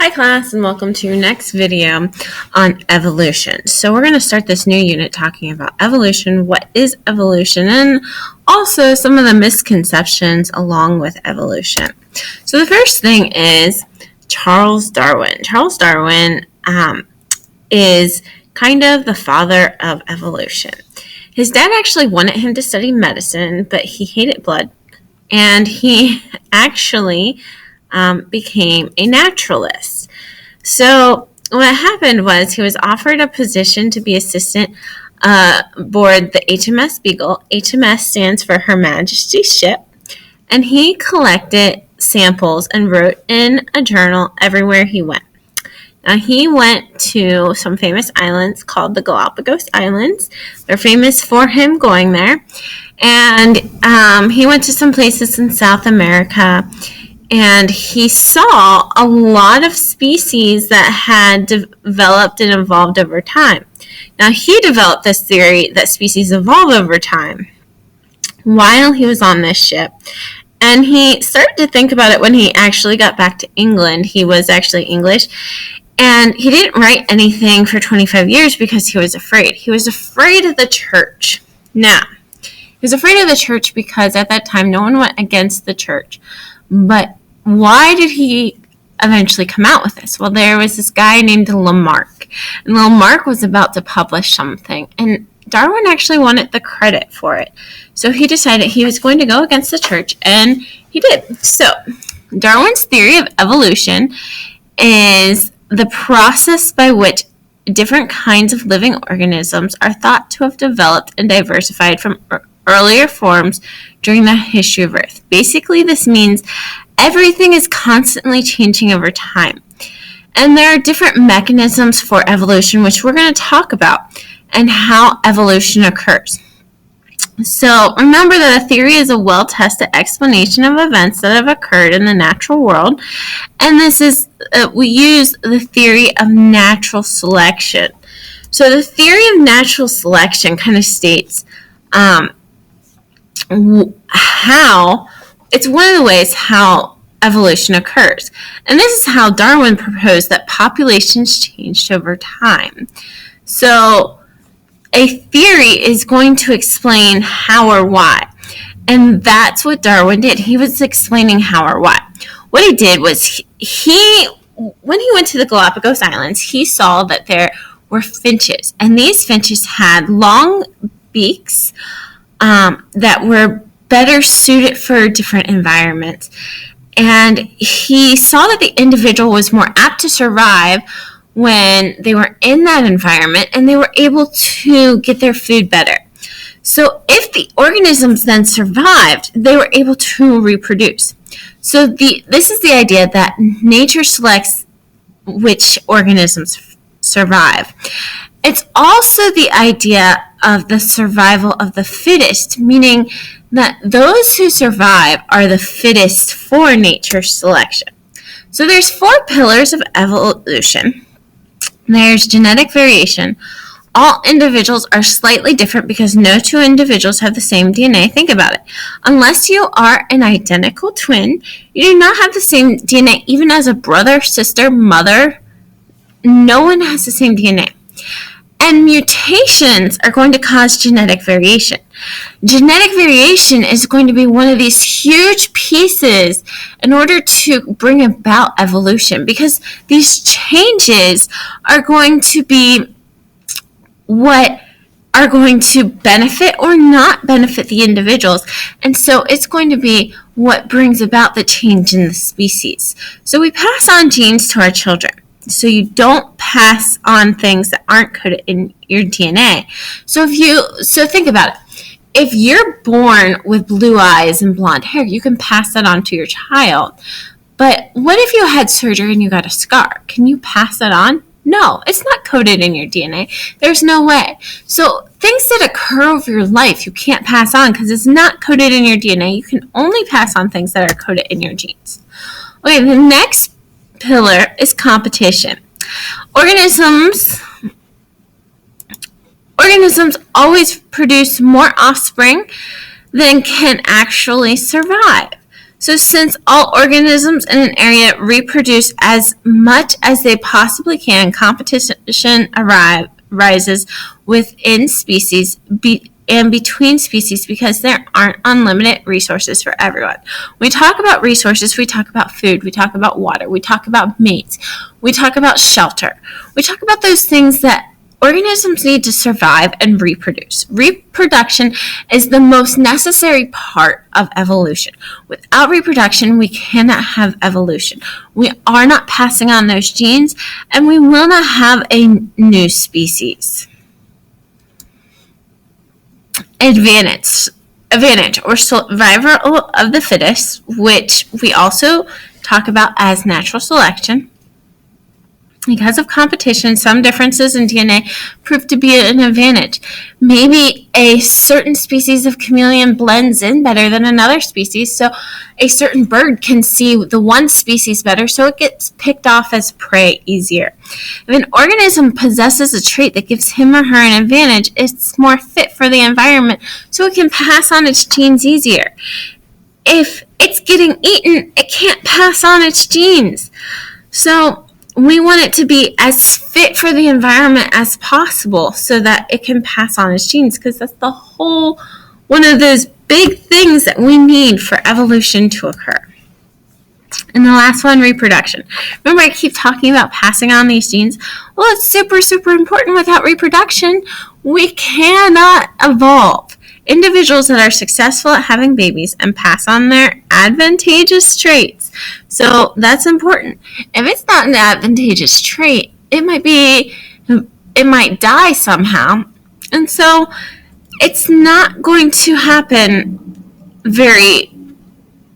Hi class, and welcome to your next video on evolution. So we're going to start this new unit talking about evolution, what is evolution, and also some of the misconceptions along with evolution. So the first thing is Charles Darwin. Charles Darwin is kind of the father of evolution. His dad actually wanted him to study medicine, but he hated blood, and he actually became a naturalist. So what happened was he was offered a position to be assistant aboard the HMS Beagle. HMS stands for Her Majesty's Ship, and he collected samples and wrote in a journal everywhere he went. Now, he went to some famous islands called the Galapagos Islands. They're famous for him going there. And he went to some places in South America, and he saw a lot of species that had developed and evolved over time. Now, he developed this theory that species evolve over time while he was on this ship. And he started to think about it when he actually got back to England. He was actually English. And he didn't write anything for 25 years because he was afraid. He was afraid of the church. Now, he was afraid of the church because at that time no one went against the church. But why did he eventually come out with this? Well, there was this guy named Lamarck. And Lamarck was about to publish something. And Darwin actually wanted the credit for it. So he decided he was going to go against the church, and he did. So Darwin's theory of evolution is the process by which different kinds of living organisms are thought to have developed and diversified from earlier forms during the history of Earth. Basically, this means everything is constantly changing over time. And there are different mechanisms for evolution, which we're going to talk about, and how evolution occurs. So remember that a theory is a well-tested explanation of events that have occurred in the natural world. And this is, we use the theory of natural selection. So the theory of natural selection kind of states how, it's one of the ways how evolution occurs. And this is how Darwin proposed that populations changed over time. So a theory is going to explain how or why. And that's what Darwin did. He was explaining how or why. What he did was when he went to the Galapagos Islands, he saw that there were finches. And these finches had long beaks that were better suited for different environments. And he saw that the individual was more apt to survive when they were in that environment, and they were able to get their food better. So if the organisms then survived, they were able to reproduce. So this is the idea that nature selects which organisms survive. It's also the idea of the survival of the fittest, meaning that those who survive are the fittest for nature selection. So there's 4 pillars of evolution. There's genetic variation. All individuals are slightly different because no 2 individuals have the same DNA. Think about it. Unless you are an identical twin, you do not have the same DNA. Even as a brother, sister, mother, no one has the same DNA. And mutations are going to cause genetic variation. Genetic variation is going to be one of these huge pieces in order to bring about evolution, because these changes are going to be what are going to benefit or not benefit the individuals. And so it's going to be what brings about the change in the species. So we pass on genes to our children. So you don't pass on things that aren't coded in your DNA. So think about it. If you're born with blue eyes and blonde hair, you can pass that on to your child. But what if you had surgery and you got a scar? Can you pass that on? No, it's not coded in your DNA. There's no way. So things that occur over your life, you can't pass on because it's not coded in your DNA. You can only pass on things that are coded in your genes. Okay, the next pillar is competition. Organisms always produce more offspring than can actually survive. So since all organisms in an area reproduce as much as they possibly can, competition arises within species and between species because there aren't unlimited resources for everyone. We talk about resources, we talk about food, we talk about water, we talk about mates, we talk about shelter. We talk about those things that organisms need to survive and reproduce. Reproduction is the most necessary part of evolution. Without reproduction, we cannot have evolution. We are not passing on those genes, and we will not have a new species. Advantage or survival of the fittest, which we also talk about as natural selection. Because of competition, some differences in DNA prove to be an advantage. Maybe a certain species of chameleon blends in better than another species, so a certain bird can see the one species better, so it gets picked off as prey easier. If an organism possesses a trait that gives him or her an advantage, it's more fit for the environment, so it can pass on its genes easier. If it's getting eaten, it can't pass on its genes. So we want it to be as fit for the environment as possible so that it can pass on its genes, because that's the whole one of those big things that we need for evolution to occur. And the last one, reproduction. Remember, I keep talking about passing on these genes? Well, it's super, super important. Without reproduction, we cannot evolve. Individuals that are successful at having babies and pass on their advantageous traits. So that's important. If it's not an advantageous trait, it might die somehow. And so it's not going to happen very,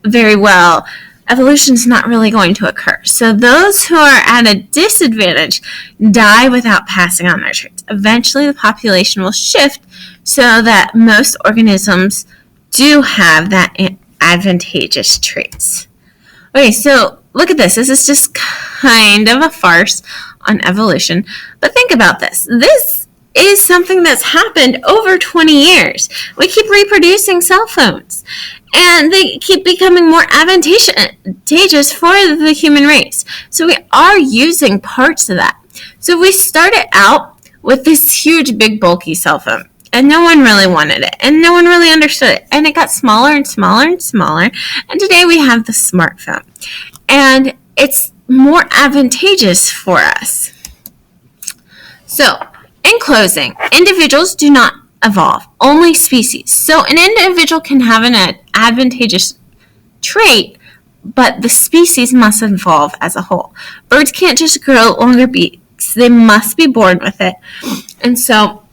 very well. Evolution's not really going to occur. So those who are at a disadvantage die without passing on their traits. Eventually the population will shift so that most organisms do have that advantageous traits. Okay, so look at this. This is just kind of a farce on evolution. But think about this. This is something that's happened over 20 years. We keep reproducing cell phones, and they keep becoming more advantageous for the human race. So we are using parts of that. So we started out with this huge, big, bulky cell phone. And no one really wanted it, and no one really understood it. And it got smaller and smaller and smaller. And today we have the smartphone. And it's more advantageous for us. So, in closing, individuals do not evolve, only species. So an individual can have an advantageous trait, but the species must evolve as a whole. Birds can't just grow longer beaks. They must be born with it. And so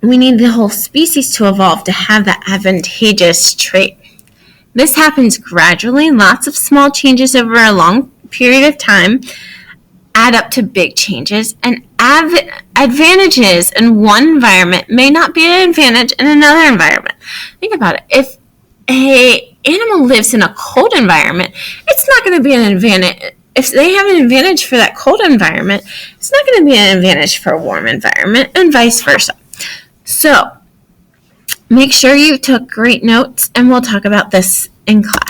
we need the whole species to evolve to have that advantageous trait. This happens gradually. Lots of small changes over a long period of time add up to big changes, and advantages in one environment may not be an advantage in another environment. Think about it. If an animal lives in a cold environment, it's not going to be an advantage. If they have an advantage for that cold environment, it's not going to be an advantage for a warm environment, and vice versa. So, make sure you took great notes, and we'll talk about this in class.